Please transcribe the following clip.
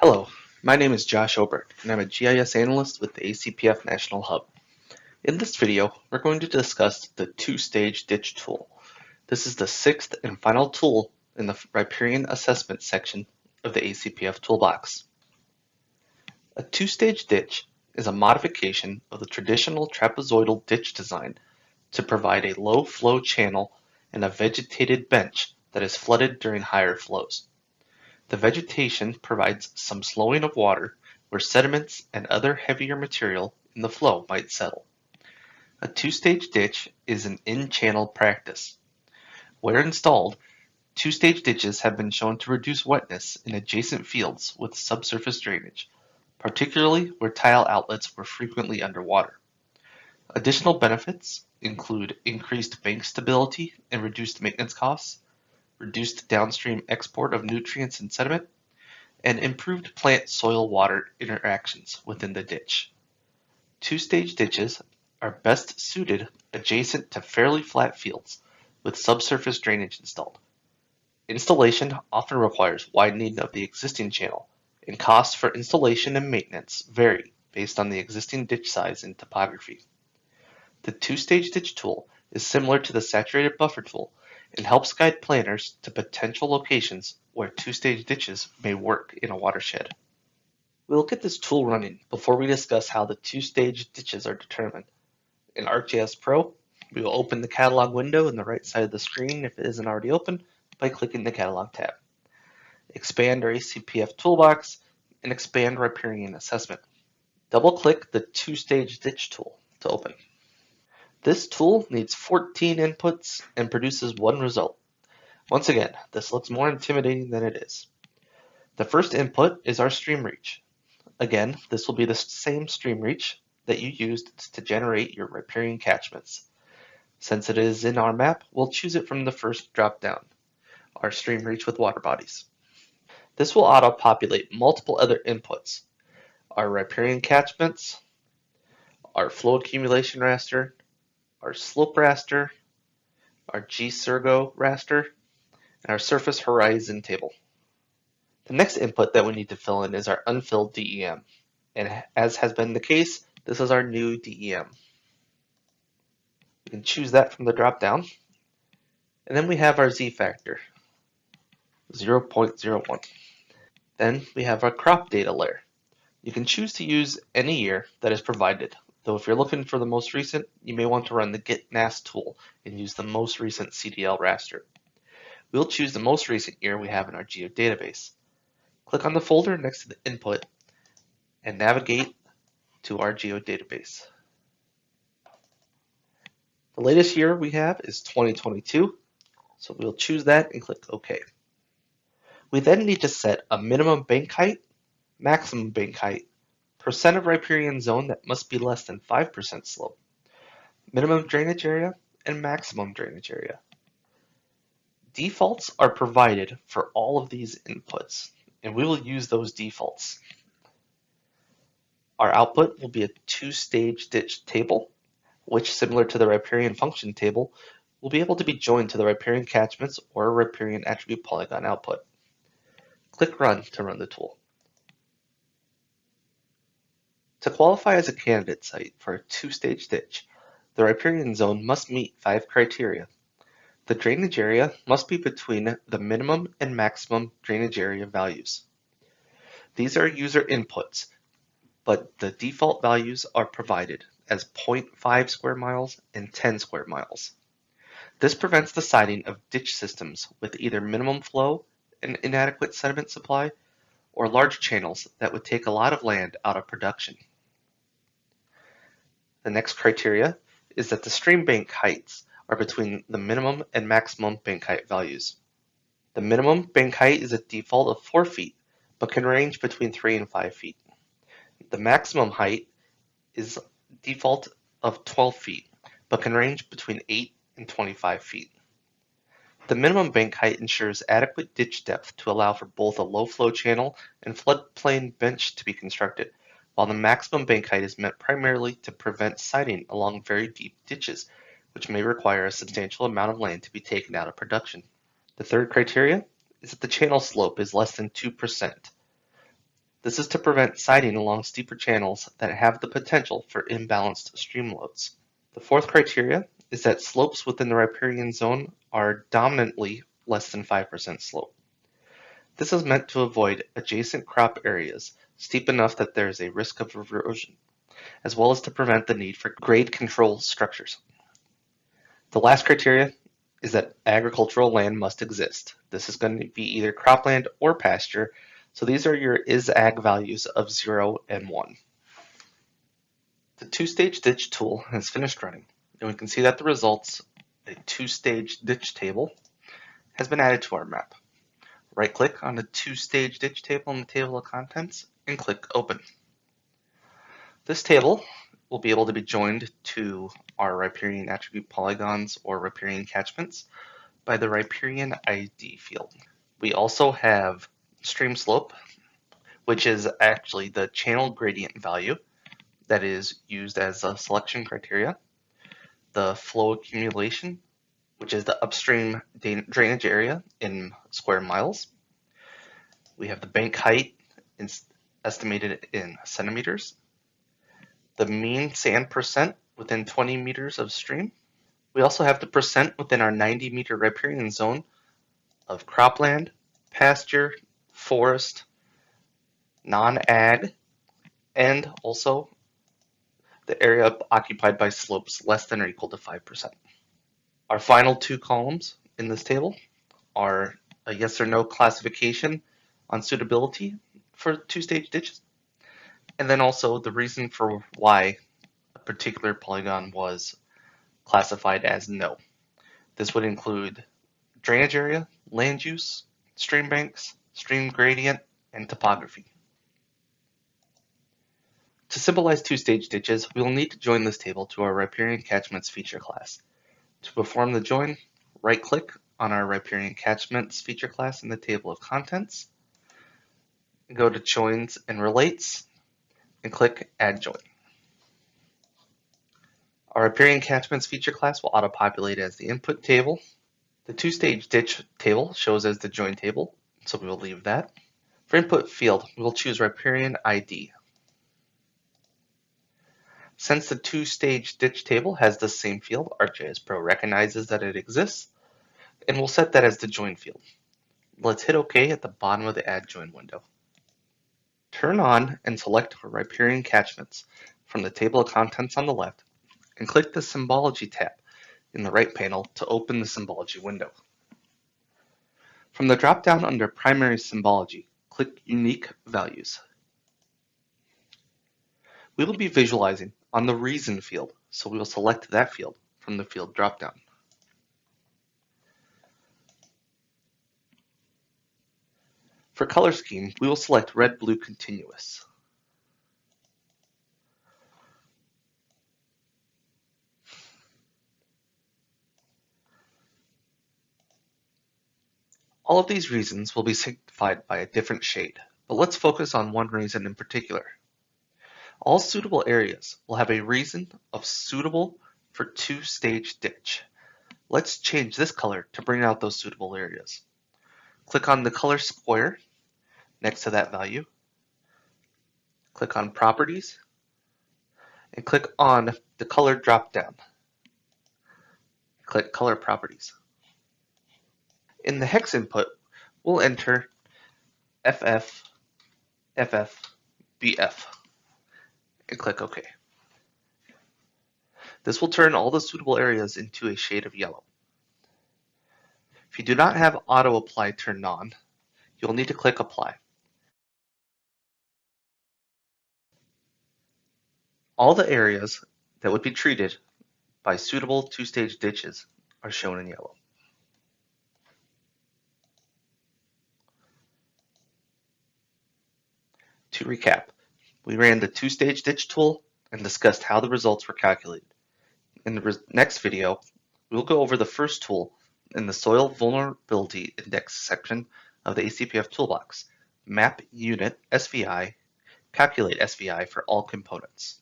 Hello, my name is Josh Obert, and I'm a GIS analyst with the ACPF National Hub. In this video, we're going to discuss the two-stage ditch tool. This is the sixth and final tool in the Riparian assessment section of the ACPF Toolbox. A two-stage ditch is a modification of the traditional trapezoidal ditch design to provide a low-flow channel and a vegetated bench that is flooded during higher flows. The vegetation provides some slowing of water where sediments and other heavier material in the flow might settle. A two-stage ditch is an in-channel practice. Where installed, two-stage ditches have been shown to reduce wetness in adjacent fields with subsurface drainage, particularly where tile outlets were frequently underwater. Additional benefits include increased bank stability and reduced maintenance costs, reduced downstream export of nutrients and sediment, and improved plant soil-water interactions within the ditch. Two-stage ditches are best suited adjacent to fairly flat fields with subsurface drainage installed. Installation often requires widening of the existing channel, and costs for installation and maintenance vary based on the existing ditch size and topography. The two-stage ditch tool is similar to the saturated buffer tool and helps guide planners to potential locations where two-stage ditches may work in a watershed. We'll get this tool running before we discuss how the two-stage ditches are determined. In ArcGIS Pro, we will open the catalog window in the right side of the screen if it isn't already open by clicking the catalog tab. Expand our ACPF toolbox and expand Riparian assessment. Double-click the two-stage ditch tool to open. This tool needs 14 inputs and produces one result. Once again, this looks more intimidating than it is. The first input is our stream reach. Again, this will be the same stream reach that you used to generate your riparian catchments. Since it is in our map, we'll choose it from the first drop-down, our stream reach with water bodies. This will auto-populate multiple other inputs, our riparian catchments, our flow accumulation raster, our slope raster, our G-Surgo raster, and our surface horizon table. The next input that we need to fill in is our unfilled DEM, and as has been the case, this is our new DEM. We can choose that from the drop-down, and then we have our Z-factor, 0.01. Then we have our crop data layer. You can choose to use any year that is provided, though if you're looking for the most recent, you may want to run the GetNAS tool and use the most recent CDL raster. We'll choose the most recent year we have in our geodatabase. Click on the folder next to the input and navigate to our geodatabase. The latest year we have is 2022, so we'll choose that and click OK. We then need to set a minimum bank height, maximum bank height, percent of riparian zone that must be less than 5% slope, minimum drainage area, and maximum drainage area. Defaults are provided for all of these inputs, and we will use those defaults. Our output will be a two-stage ditch table, which, similar to the riparian function table, will be able to be joined to the riparian catchments or a riparian attribute polygon output. Click Run to run the tool. To qualify as a candidate site for a two-stage ditch, the riparian zone must meet 5 criteria. The drainage area must be between the minimum and maximum drainage area values. These are user inputs, but the default values are provided as 0.5 square miles and 10 square miles. This prevents the siting of ditch systems with either minimum flow and inadequate sediment supply, or large channels that would take a lot of land out of production. The next criteria is that the stream bank heights are between the minimum and maximum bank height values. The minimum bank height is a default of 4 feet, but can range between 3 and 5 feet. The maximum height is default of 12 feet, but can range between 8 and 25 feet. The minimum bank height ensures adequate ditch depth to allow for both a low flow channel and floodplain bench to be constructed, while the maximum bank height is meant primarily to prevent siting along very deep ditches, which may require a substantial amount of land to be taken out of production. The third criteria is that the channel slope is less than 2%. This is to prevent siding along steeper channels that have the potential for imbalanced stream loads. The fourth criteria is that slopes within the riparian zone are dominantly less than 5% slope. This is meant to avoid adjacent crop areas steep enough that there is a risk of erosion, as well as to prevent the need for grade control structures. The last criteria is that agricultural land must exist. This is going to be either cropland or pasture, so these are your is-ag values of 0 and 1. The two-stage ditch tool has finished running, and we can see that the results, a two-stage ditch table, has been added to our map. Right-click on the two-stage ditch table in the table of contents and click Open. This table will be able to be joined to our riparian attribute polygons or riparian catchments by the riparian ID field. We also have stream slope, which is actually the channel gradient value that is used as a selection criteria, the flow accumulation, which is the upstream drainage area in square miles. We have the bank height estimated in centimeters, the mean sand percent within 20 meters of stream. We also have the percent within our 90-meter riparian zone of cropland, pasture, forest, non-ag, and also the area occupied by slopes less than or equal to 5%. Our final two columns in this table are a yes or no classification on suitability for two-stage ditches, and then also the reason for why a particular polygon was classified as no. This would include drainage area, land use, stream banks, stream gradient, and topography. To symbolize two-stage ditches, we will need to join this table to our riparian catchments feature class. To perform the join, right-click on our riparian catchments feature class in the table of contents, and go to Joins and Relates, and click Add Join. Our riparian catchments feature class will auto-populate as the input table. The two-stage ditch table shows as the join table, so we will leave that. For input field, we will choose riparian ID. Since the two-stage ditch table has the same field, ArcGIS Pro recognizes that it exists, and we'll set that as the join field. Let's hit OK at the bottom of the Add Join window. Turn on and select riparian catchments from the table of contents on the left, and click the Symbology tab in the right panel to open the Symbology window. From the drop-down under Primary Symbology, click Unique Values. We will be visualizing on the Reason field, so we will select that field from the field drop-down. For color scheme, we will select red-blue continuous. All of these reasons will be signified by a different shade, but let's focus on one reason in particular. All suitable areas will have a reason of suitable for two-stage ditch. Let's change this color to bring out those suitable areas. Click on the color square next to that value. Click on Properties, and click on the color drop-down. Click Color Properties. In the hex input, we'll enter FF, BF, and click OK. This will turn all the suitable areas into a shade of yellow. If you do not have Auto Apply turned on, you'll need to click Apply. All the areas that would be treated by suitable two-stage ditches are shown in yellow. To recap, we ran the two-stage ditch tool and discussed how the results were calculated. In the next video, we'll go over the first tool in the Soil Vulnerability Index section of the ACPF Toolbox, Map Unit SVI, Calculate SVI for all components.